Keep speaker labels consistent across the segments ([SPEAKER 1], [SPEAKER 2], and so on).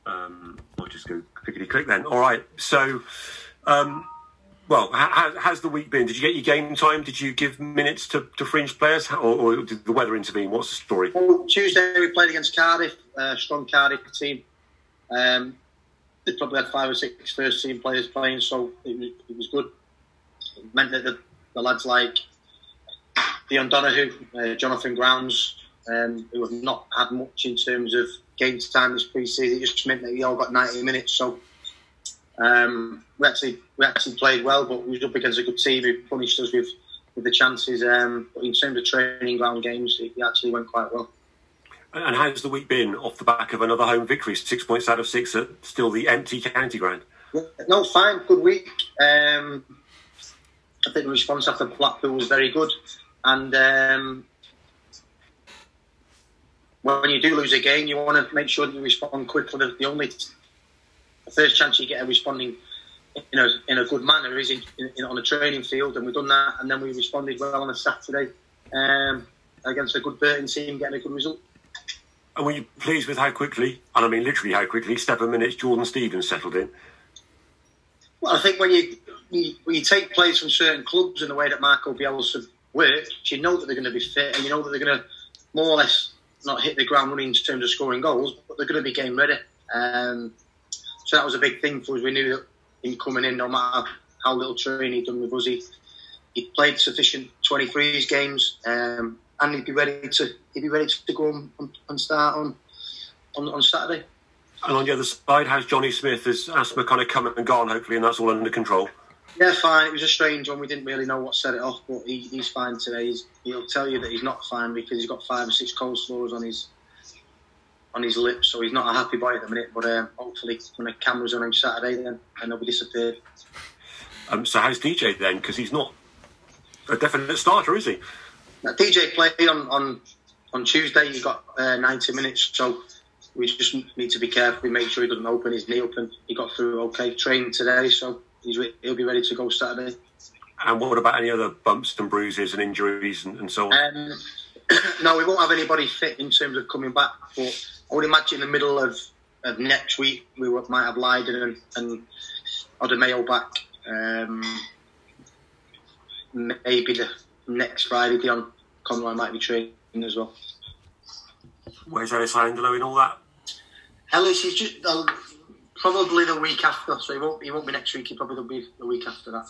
[SPEAKER 1] I'll just go clickety-click then. All right, so, well, how's the week been? Did you get your game time? Did you give minutes to fringe players, or did the weather intervene? What's the story?
[SPEAKER 2] Well, Tuesday we played against Cardiff, strong Cardiff team. They probably had 5 or 6 first team players playing, so it was good. It meant that the lads like Dion Donahue, Jonathan Grounds, who have not had much in terms of game time this pre-season, it just meant that we all got 90 minutes. So we actually played well, but we were up against a good team who punished us with the chances. But in terms of training ground games, it actually went quite well.
[SPEAKER 1] And how's the week been off the back of another home victory? 6 points out of 6 at still the empty county ground.
[SPEAKER 2] No, fine, good week. I think the response after Blackpool was very good. And when you do lose a game, you want to make sure that you respond quickly. The first chance you get of responding in a good manner is on a training field, and we've done that. And then we responded well on a Saturday against a good Burton team, getting a good result.
[SPEAKER 1] And were you pleased with how quickly, and I mean literally how quickly, 7 minutes, Jordan Stevens settled in?
[SPEAKER 2] Well, I think when you take players from certain clubs in the way that Marco Bielsa works, you know that they're going to be fit, and you know that they're going to more or less not hit the ground running in terms of scoring goals, but they're going to be game ready. So that was a big thing for us. We knew that him coming in, no matter how little training he'd done with us, he played sufficient 23s games, and he'd be ready to go and start on Saturday.
[SPEAKER 1] And on the other side, how's Johnny Smith? Has asthma kind of come and gone, hopefully, and that's all under control?
[SPEAKER 2] Yeah, fine. It was a strange one. We didn't really know what set it off, but he's fine today. He'll tell you that he's not fine because he's got 5 or 6 cold sores on his lips, so he's not a happy boy at the minute. But hopefully, when the camera's on Saturday, then he'll be disappeared.
[SPEAKER 1] So how's DJ then? Because he's not a definite starter, is he?
[SPEAKER 2] Now, DJ played on Tuesday. He got 90 minutes, so we just need to be careful. We make sure he doesn't open his knee up, and he got through okay. Trained today, so he'll be ready to go Saturday.
[SPEAKER 1] And what about any other bumps and bruises and injuries and so on?
[SPEAKER 2] No, we won't have anybody fit in terms of coming back, but I would imagine in the middle of next week we might have Leiden and Odemayo back. Maybe the next Friday, Dion Conroy might be training as well.
[SPEAKER 1] Where's Ellis Angelo in all that?
[SPEAKER 2] Ellis is just probably the week after, so he won't be next week. He probably will be the week after that.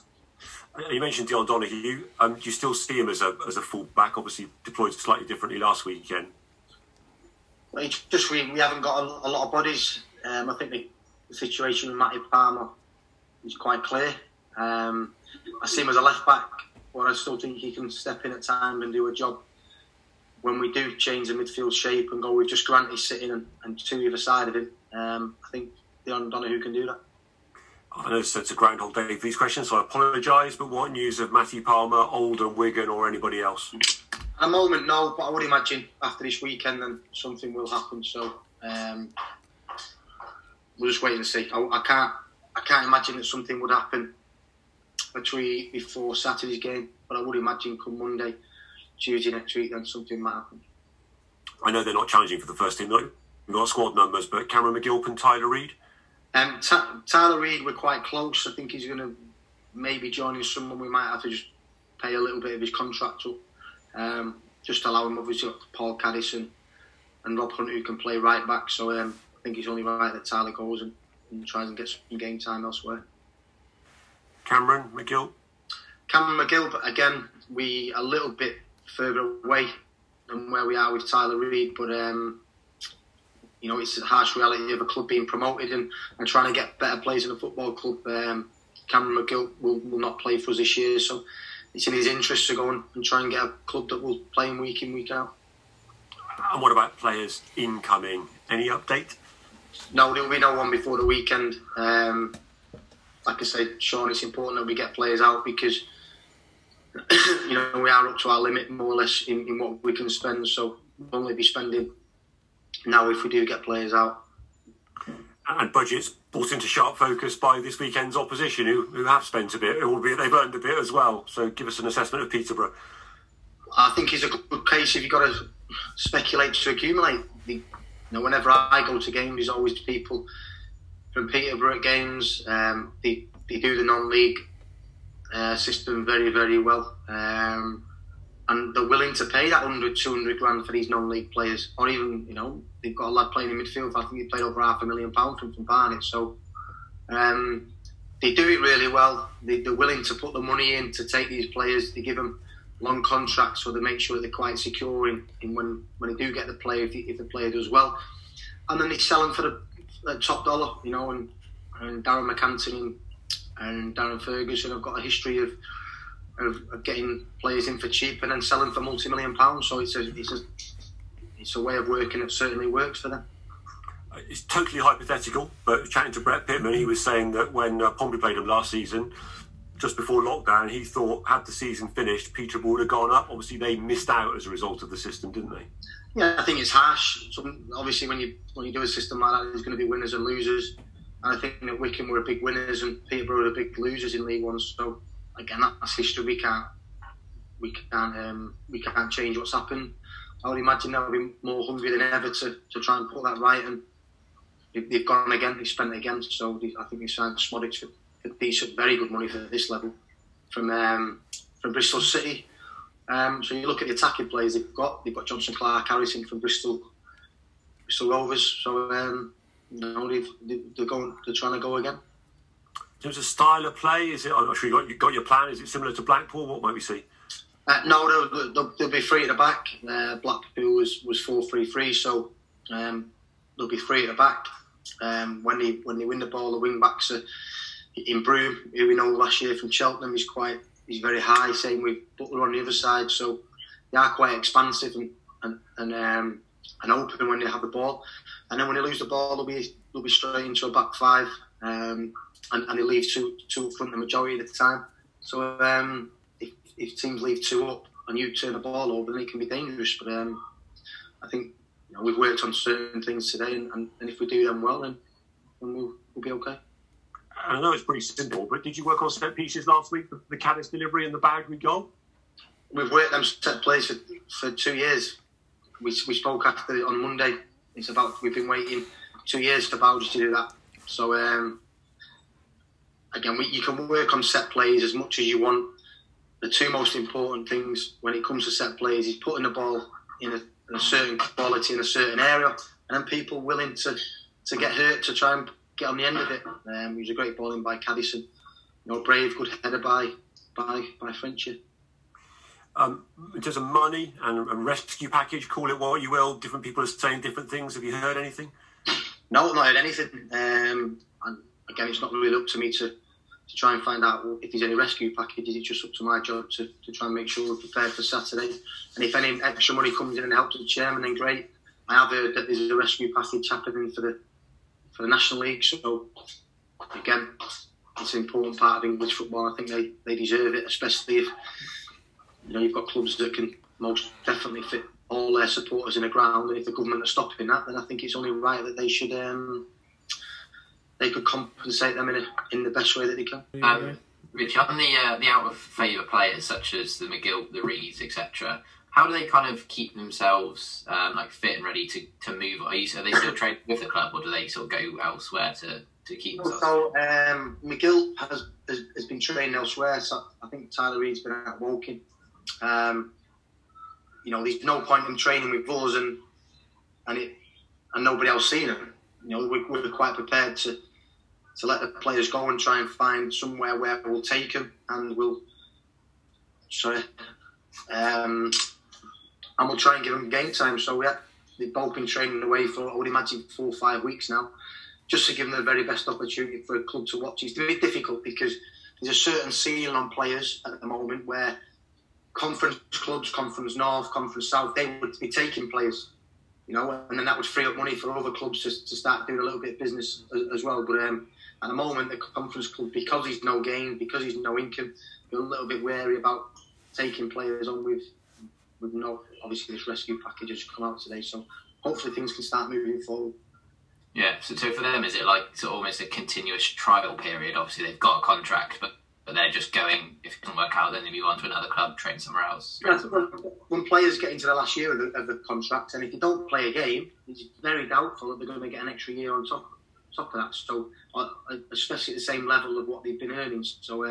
[SPEAKER 1] You mentioned Dion Donahue. Do you still see him as a full back? Obviously deployed slightly differently last weekend.
[SPEAKER 2] Well, we haven't got a lot of bodies. I think the situation with Matty Palmer is quite clear. I see him as a left back, but I still think he can step in at times and do a job. When we do change the midfield shape and go with just Granty sitting and 2 either side of him, I think Dion Donahue can do that.
[SPEAKER 1] I know it's a Groundhog Day for these questions, so I apologise, but what news of Matty Palmer, Oldham, Wigan or anybody else?
[SPEAKER 2] At the moment, no, but I would imagine after this weekend then something will happen, so we'll just wait and see. I can't imagine that something would happen before Saturday's game, but I would imagine come Monday, Tuesday next week, then something might happen.
[SPEAKER 1] I know they're not challenging for the first team, they've got squad numbers, but Cameron McGill and Tyler Reid?
[SPEAKER 2] Tyler Reid, we're quite close. I think he's going to maybe join us someone. We might have to just pay a little bit of his contract up. Just allow him, obviously, Paul Caddison and Rob Hunt, who can play right back. So I think it's only right that Tyler goes and tries and get some game time elsewhere.
[SPEAKER 1] Cameron McGill,
[SPEAKER 2] but again, we a little bit further away than where we are with Tyler Reid, but it's a harsh reality of a club being promoted and trying to get better players in a football club. Cameron McGill will not play for us this year, so it's in his interest to go and try and get a club that will play him week in, week out.
[SPEAKER 1] And what about players incoming? Any update?
[SPEAKER 2] No, there will be no one before the weekend. Like I said, Sean, it's important that we get players out because we are up to our limit more or less in what we can spend, so we'll only be spending now if we do get players out.
[SPEAKER 1] And budgets brought into sharp focus by this weekend's opposition, who have spent a bit, albeit they've earned a bit as well. So give us an assessment of Peterborough.
[SPEAKER 2] I think it's a good case if you've got to speculate to accumulate. whenever I go to games, there's always people from Peterborough at games. They do the non-league system very, very well. And they're willing to pay that 100, 200 grand for these non-league players. Or even, they've got a lad playing in midfield. I think he played over £500,000 from Barnet. So they do it really well. They're willing to put the money in to take these players. They give them long contracts, so they make sure they're quite secure in when they do get the player, if the player does well. And then they sell them for the top dollar, and Darren McAntony and Darren Ferguson have got a history of getting players in for cheap and then selling for multi-million pounds. So it's a way of working that certainly works for them.
[SPEAKER 1] It's totally hypothetical, but chatting to Brett Pitman, he was saying that when Pompey played him last season, just before lockdown, he thought had the season finished, Peterborough would have gone up. Obviously, they missed out as a result of the system, didn't they?
[SPEAKER 2] Yeah, I think it's harsh. So obviously, when you do a system like that, there's going to be winners and losers. And I think that Wycombe were big winners and Peterborough were big losers in League One. So again, that's history. We can't change what's happened. I would imagine they'll be more hungry than ever to try and put that right. And they've gone again. They've spent again. So I think they signed Smodics for decent, very good money for this level from Bristol City. So you look at the attacking players they've got Johnson Clark, Harrison from Bristol Rovers. So they're trying to go again.
[SPEAKER 1] In terms of style of play, is it? I'm not sure you got your plan. Is it similar to Blackpool? What might we see?
[SPEAKER 2] No, they'll be three at the back. Blackpool was 4-3-3, so they'll be three at the back. When they win the ball, the wing backs are in Broome, who we know last year from Cheltenham, he's very high. Same with Butler on the other side, so they are quite expansive and open when they have the ball. And then when they lose the ball, they'll be straight into a back five, and they leave two up front the majority of the time. So if teams leave two up and you turn the ball over, then it can be dangerous. But I think we've worked on certain things today, and if we do them well, then we'll be okay.
[SPEAKER 1] I know it's pretty simple, but did you work on set pieces last week, the Caddis delivery and the Bowdry goal?
[SPEAKER 2] We've worked them set plays for 2 years. We spoke after on Monday. We've been waiting 2 years for Bowdry to do that. So again, you can work on set plays as much as you want. The two most important things when it comes to set plays is putting the ball in a certain quality in a certain area, and then people willing to get hurt to try and get on the end of it. It was a great ball in by Caddison. Brave, good header by Frenchie.
[SPEAKER 1] In terms of money and rescue package, call it what you will, different people are saying different things. Have you heard anything?
[SPEAKER 2] No, I've not heard anything. And again, it's not really up to me to try and find out if there's any rescue packages. It's just up to my job to try and make sure we're prepared for Saturday. And if any extra money comes in and helps the chairman, then great. I have heard that there's a rescue package happening for the National League. So again, it's an important part of English football. I think they deserve it, especially if you've got clubs that can most definitely fit all their supporters in the ground. And if the government are stopping that, then I think it's only right that they should they could compensate them in the best way that they can.
[SPEAKER 3] Richie, on the out of favour players such as the McGill, the Reeds, etc., how do they kind of keep themselves fit and ready to move? Are they still training with the club, or do they sort of go elsewhere to keep themselves?
[SPEAKER 2] So McGill has been training elsewhere. So I think Tyler Reed's been out Woking. There's no point in training with us and nobody else seeing them. We're quite prepared to let the players go and try and find somewhere where we'll take them, and we'll try and give them game time. So they've both been training away for, I would imagine, 4 or 5 weeks now, just to give them the very best opportunity for a club to watch. It's very difficult because there's a certain ceiling on players at the moment where conference clubs, Conference North, Conference South, they would be taking players, and then that would free up money for other clubs to start doing a little bit of business as well. But at the moment, the conference club, because he's no gain, because he's no income, they're a little bit wary about taking players on with no, obviously this rescue package has come out today, so hopefully things can start moving forward.
[SPEAKER 3] Yeah, so for them, is it like sort of almost a continuous trial period? Obviously they've got a contract, but but they're just going, if it doesn't work out, then they move on to another club, train somewhere else.
[SPEAKER 2] When players get into the last year of the contract, and if they don't play a game, it's very doubtful that they're going to get an extra year on top of that. So, especially at the same level of what they've been earning. So,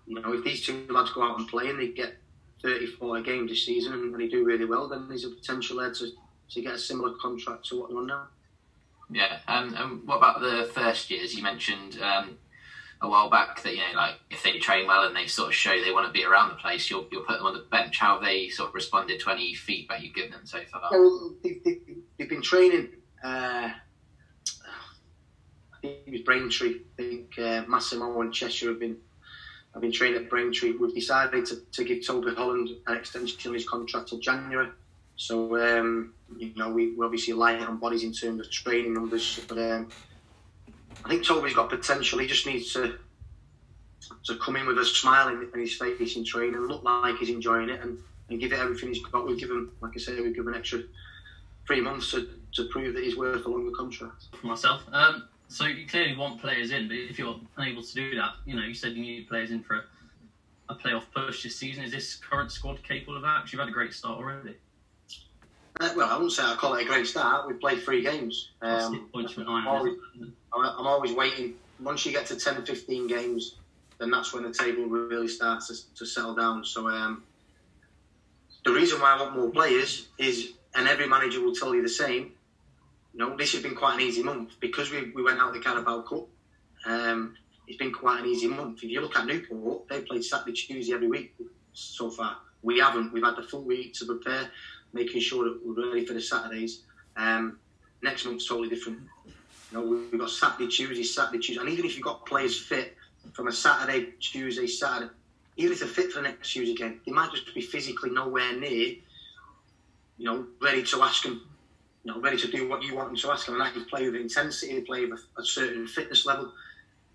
[SPEAKER 2] if these two lads go out and play and they get 34 games this season and they do really well, then there's a potential there to get a similar contract to what they're on now.
[SPEAKER 3] Yeah, and what about the first years? You mentioned a while back that, if they train well and they sort of show they want to be around the place, you'll put them on the bench. How have they sort of responded to any feedback you've given them so far?
[SPEAKER 2] Well, they've been training. I think it was Braintree. I think Massimo and Cheshire have been training at Braintree. We've decided to give Toby Holland an extension of his contract till January. So, we obviously light on bodies in terms of training numbers. But I think Toby's got potential. He just needs to come in with a smile in his face in training and look like he's enjoying it and give it everything he's got. We've given, like I say, we've given an extra 3 months to prove that he's worth a longer contract.
[SPEAKER 4] For myself, so you clearly want players in, but if you're unable to do that, you said you need players in for a playoff push this season. Is this current squad capable of that? Because you've had a great start already.
[SPEAKER 2] Well, I wouldn't say I call it a great start. We've played 3 games. I'm always waiting. Once you get to 10, 15 games, then that's when the table really starts to settle down. So the reason why I want more players is, and every manager will tell you the same, this has been quite an easy month. Because we went out the Carabao Cup, it's been quite an easy month. If you look at Newport, they played Saturday, Tuesday every week so far. We haven't. We've had the full week to prepare, making sure that we're ready for the Saturdays. Next month's totally different. We've got Saturday, Tuesday. And even if you've got players fit from a Saturday, Saturday, even if they're fit for the next Tuesday game, they might just be physically nowhere near, ready to ask them, ready to do what you want them to ask them. And that is play with intensity, play with a certain fitness level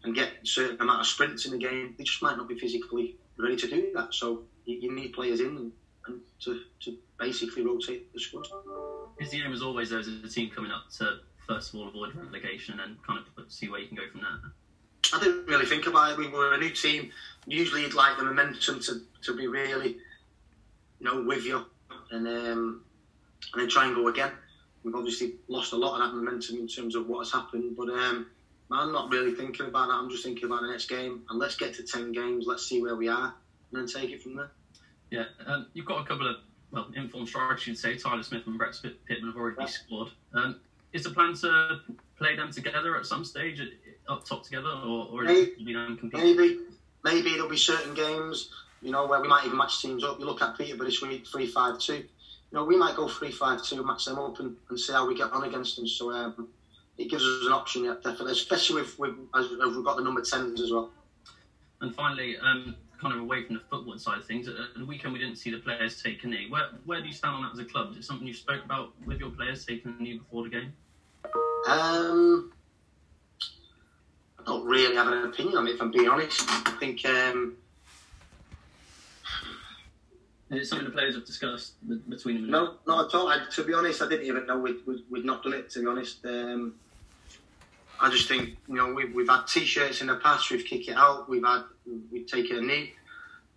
[SPEAKER 2] and get a certain amount of sprints in the game. They just might not be physically ready to do that. So you need players in and to basically rotate the squad.
[SPEAKER 4] Is the aim as always, though, as a team coming up to first of all avoid relegation and then kind of see where you can go from there?
[SPEAKER 2] I didn't really think about it. We were a new team. Usually you'd like the momentum to be really, with you and then try and go again. We've obviously lost a lot of that momentum in terms of what has happened, but I'm not really thinking about that. I'm just thinking about the next game and let's get to 10 games, let's see where we are and then take it from there.
[SPEAKER 4] Yeah, you've got a couple of informed strikers, you'd say. Tyler Smith and Brett Pitman have already scored. Is the plan to play them together at some stage, up top together, or is it be competing?
[SPEAKER 2] Maybe there'll be certain games, where we might even match teams up. You look at Peterborough this week, 3-5-2. We might go 3-5-2, match them up and see how we get on against them. So it gives us an option, definitely, especially as we've got the number 10s as well.
[SPEAKER 4] And finally, kind of away from the football side of things, at the weekend we didn't see the players take a knee. Where do you stand on that as a club? Is it something you spoke about with your players taking a knee before the game?
[SPEAKER 2] I don't really have an opinion on it, if I'm being honest. I think...
[SPEAKER 4] Is it something the players have discussed between them?
[SPEAKER 2] No, not at all. To be honest, I didn't even know we'd not done it, to be honest. I just think, we've had T-shirts in the past, we've kicked it out, we've taken a knee.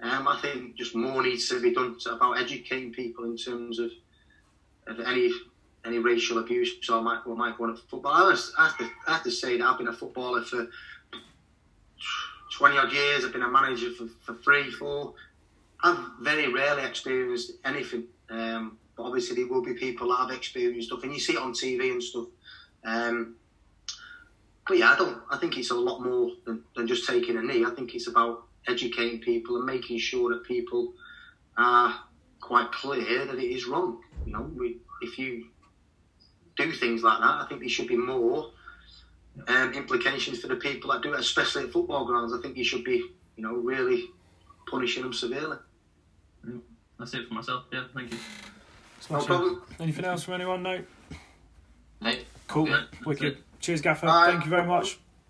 [SPEAKER 2] I think just more needs to be done about educating people in terms of any racial abuse or what might go on at football. I have to say that I've been a footballer for 20 odd years. I've been a manager for 3, 4. I've very rarely experienced anything. But obviously there will be people that have experienced stuff, and you see it on TV and stuff. But yeah, I think it's a lot more than just taking a knee. I think it's about educating people and making sure that people are quite clear that it is wrong. If you do things like that, I think there should be more implications for the people that do it, especially at football grounds. I think you should be, really punishing them severely.
[SPEAKER 4] That's it for myself. Yeah, thank you.
[SPEAKER 2] No problem.
[SPEAKER 5] Anything else from anyone? No.
[SPEAKER 3] No.
[SPEAKER 5] Cool.
[SPEAKER 4] No,
[SPEAKER 5] Wicked. Cheers, Gaffer.
[SPEAKER 2] Bye.
[SPEAKER 5] Thank you very much.